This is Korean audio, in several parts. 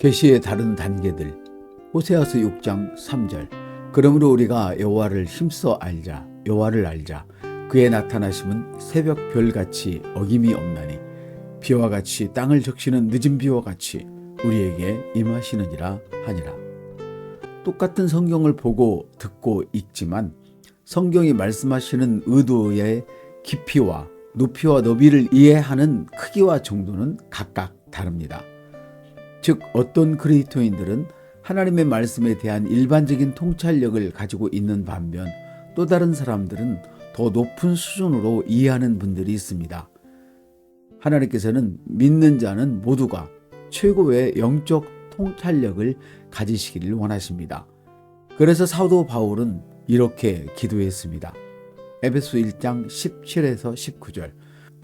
계시의 다른 단계들. 호세아서 6장 3절. 그러므로 우리가 여호와를 힘써 알자. 여호와를 알자. 그의 나타나심은 새벽 별같이 어김이 없나니 비와 같이 땅을 적시는 늦은 비와 같이 우리에게 임하시느니라 하니라. 똑같은 성경을 보고 듣고 읽지만 성경이 말씀하시는 의도의 깊이와 높이와 너비를 이해하는 크기와 정도는 각각 다릅니다. 즉 어떤 그리스도인들은 하나님의 말씀에 대한 일반적인 통찰력을 가지고 있는 반면 또 다른 사람들은 더 높은 수준으로 이해하는 분들이 있습니다. 하나님께서는 믿는 자는 모두가 최고의 영적 통찰력을 가지시기를 원하십니다. 그래서 사도 바울은 이렇게 기도했습니다. 에베소 1장 17에서 19절.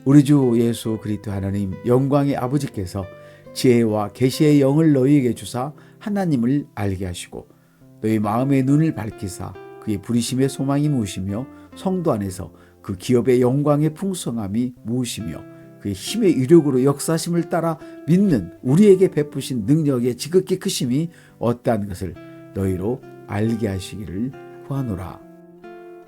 우리 주 예수 그리스도 하나님 영광의 아버지께서 지혜와 계시의 영을 너희에게 주사 하나님을 알게 하시고 너희 마음의 눈을 밝히사 그의 부르심의 소망이 무엇이며 성도 안에서 그 기업의 영광의 풍성함이 무엇이며 그의 힘의 위력으로 역사심을 따라 믿는 우리에게 베푸신 능력의 지극히 크심이 어떠한 것을 너희로 알게 하시기를 구하노라.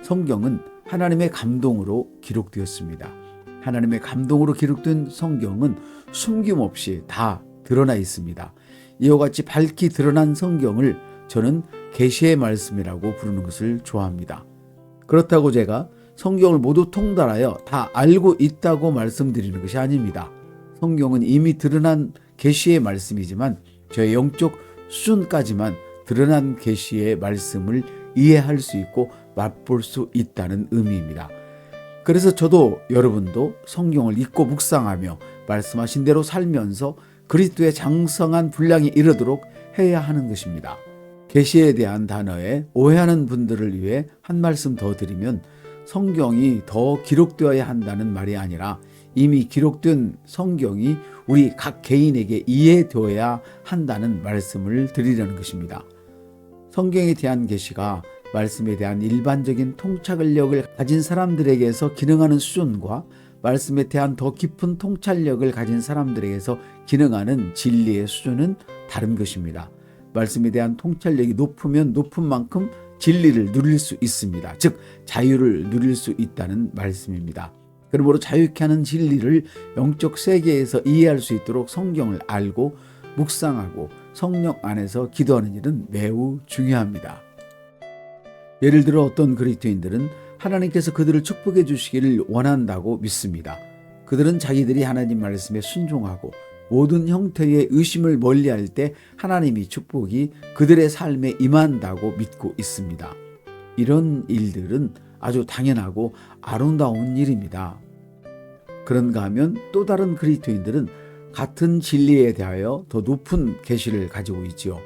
성경은 하나님의 감동으로 기록되었습니다. 하나님의 감동으로 기록된 성경은 숨김없이 다 드러나 있습니다. 이와 같이 밝히 드러난 성경을 저는 계시의 말씀이라고 부르는 것을 좋아합니다. 그렇다고 제가 성경을 모두 통달하여 다 알고 있다고 말씀드리는 것이 아닙니다. 성경은 이미 드러난 계시의 말씀이지만 저의 영적 수준까지만 드러난 계시의 말씀을 이해할 수 있고 맛볼 수 있다는 의미입니다. 그래서 저도 여러분도 성경을 읽고 묵상하며 말씀하신 대로 살면서 그리스도의 장성한 분량에 이르도록 해야 하는 것입니다. 계시에 대한 단어에 오해하는 분들을 위해 한 말씀 더 드리면 성경이 더 기록되어야 한다는 말이 아니라 이미 기록된 성경이 우리 각 개인에게 이해되어야 한다는 말씀을 드리려는 것입니다. 성경에 대한 계시가 말씀에 대한 일반적인 통찰력을 가진 사람들에게서 기능하는 수준과 말씀에 대한 더 깊은 통찰력을 가진 사람들에게서 기능하는 진리의 수준은 다른 것입니다. 말씀에 대한 통찰력이 높으면 높은 만큼 진리를 누릴 수 있습니다. 즉 자유를 누릴 수 있다는 말씀입니다. 그러므로 자유케 하는 진리를 영적 세계에서 이해할 수 있도록 성경을 알고 묵상하고 성령 안에서 기도하는 일은 매우 중요합니다. 예를 들어 어떤 그리스도인들은 하나님께서 그들을 축복해 주시기를 원한다고 믿습니다. 그들은 자기들이 하나님 말씀에 순종하고 모든 형태의 의심을 멀리할 때 하나님이 축복이 그들의 삶에 임한다고 믿고 있습니다. 이런 일들은 아주 당연하고 아름다운 일입니다. 그런가 하면 또 다른 그리스도인들은 같은 진리에 대하여 더 높은 계시를 가지고 있지요.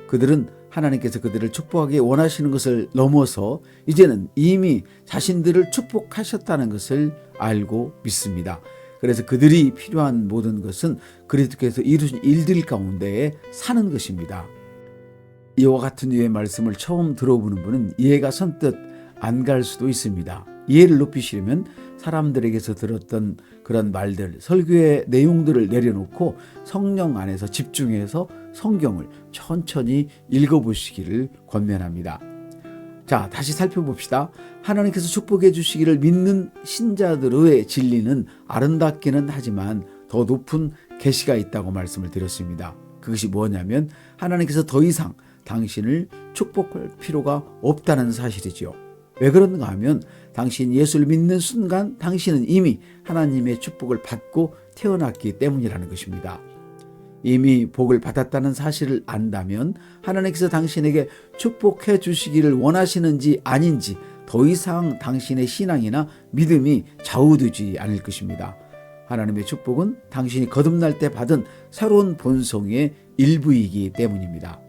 그들은 하나님께서 그들을 축복하기 원하시는 것을 넘어서 이제는 이미 자신들을 축복하셨다는 것을 알고 믿습니다. 그래서 그들이 필요한 모든 것은 그리스도께서 이루신 일들 가운데에 사는 것입니다. 이와 같은 류의 말씀을 처음 들어보는 분은 이해가 선뜻 안 갈 수도 있습니다. 이해를 높이시려면 사람들에게서 들었던 그런 말들, 설교의 내용들을 내려놓고 성령 안에서 집중해서 성경을 천천히 읽어보시기를 권면합니다. 자, 다시 살펴봅시다. 하나님께서 축복해 주시기를 믿는 신자들의 진리는 아름답기는 하지만 더 높은 계시가 있다고 말씀을 드렸습니다. 그것이 뭐냐면 하나님께서 더 이상 당신을 축복할 필요가 없다는 사실이지요. 왜 그런가 하면 당신 예수를 믿는 순간 당신은 이미 하나님의 축복을 받고 태어났기 때문이라는 것입니다. 이미 복을 받았다는 사실을 안다면 하나님께서 당신에게 축복해 주시기를 원하시는지 아닌지 더 이상 당신의 신앙이나 믿음이 좌우되지 않을 것입니다. 하나님의 축복은 당신이 거듭날 때 받은 새로운 본성의 일부이기 때문입니다.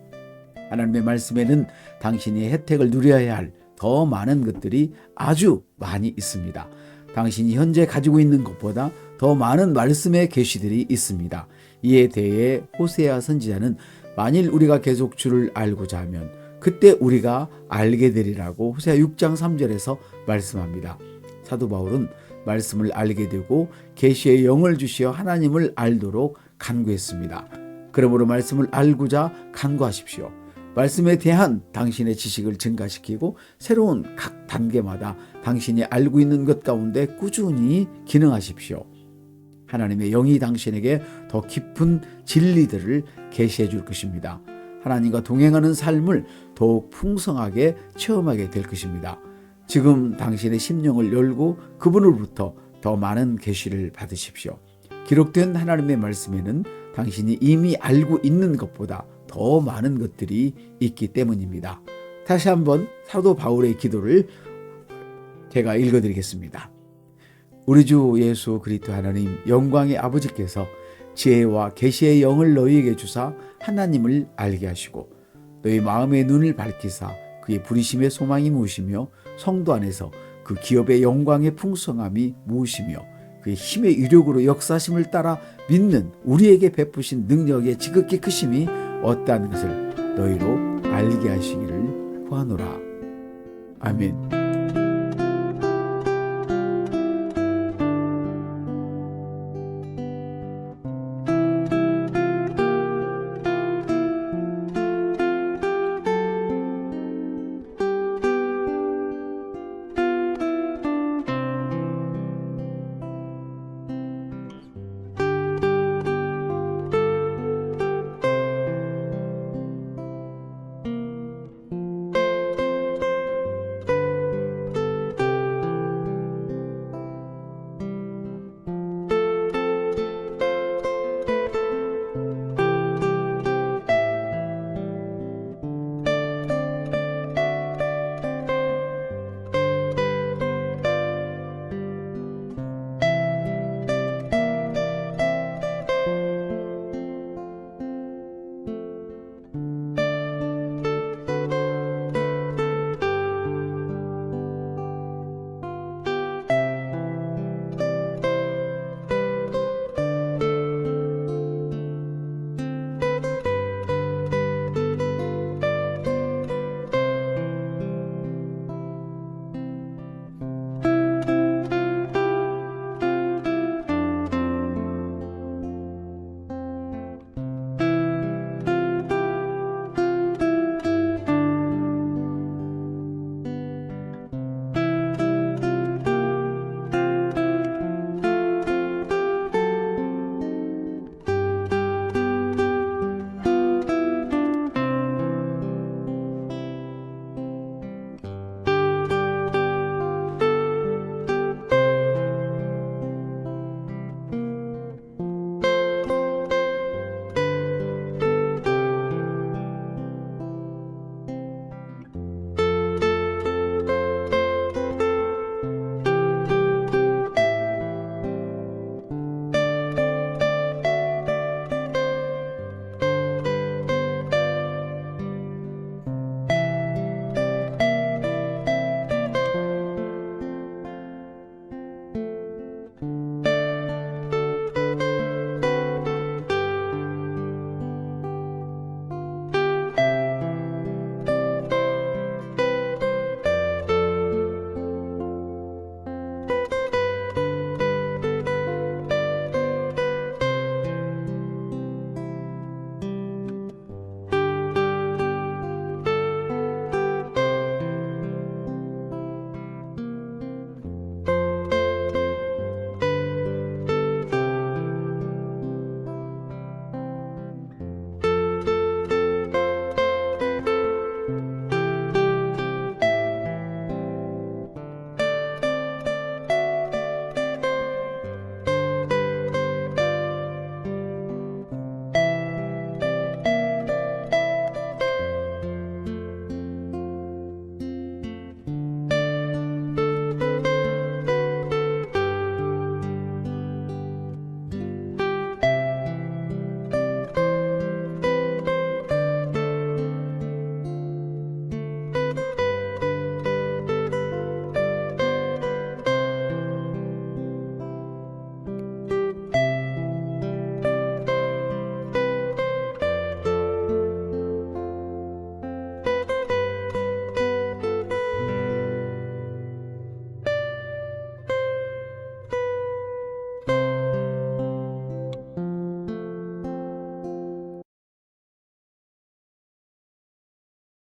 하나님의 말씀에는 당신이 혜택을 누려야 할 더 많은 것들이 아주 많이 있습니다. 당신이 현재 가지고 있는 것보다 더 많은 말씀의 계시들이 있습니다. 이에 대해 호세아 선지자는 만일 우리가 계속 주를 알고자 하면 그때 우리가 알게 되리라고 호세아 6장 3절에서 말씀합니다. 사도 바울은 말씀을 알게 되고 계시의 영을 주시어 하나님을 알도록 간구했습니다. 그러므로 말씀을 알고자 간구하십시오. 말씀에 대한 당신의 지식을 증가시키고 새로운 각 단계마다 당신이 알고 있는 것 가운데 꾸준히 기능하십시오. 하나님의 영이 당신에게 더 깊은 진리들을 계시해 줄 것입니다. 하나님과 동행하는 삶을 더욱 풍성하게 체험하게 될 것입니다. 지금 당신의 심령을 열고 그분으로부터 더 많은 계시를 받으십시오. 기록된 하나님의 말씀에는 당신이 이미 알고 있는 것보다 더 많은 것들이 있기 때문입니다. 다시 한번 사도 바울의 기도를 제가 읽어드리겠습니다. 우리 주 예수 그리스도 하나님 영광의 아버지께서 지혜와 계시의 영을 너희에게 주사 하나님을 알게 하시고 너희 마음의 눈을 밝히사 그의 부르심의 소망이 무엇이며 성도 안에서 그 기업의 영광의 풍성함이 무엇이며 그의 힘의 위력으로 역사심을 따라 믿는 우리에게 베푸신 능력의 지극히 크심이 어떠한 것을 너희로 알게 하시기를 구하노라. 아멘.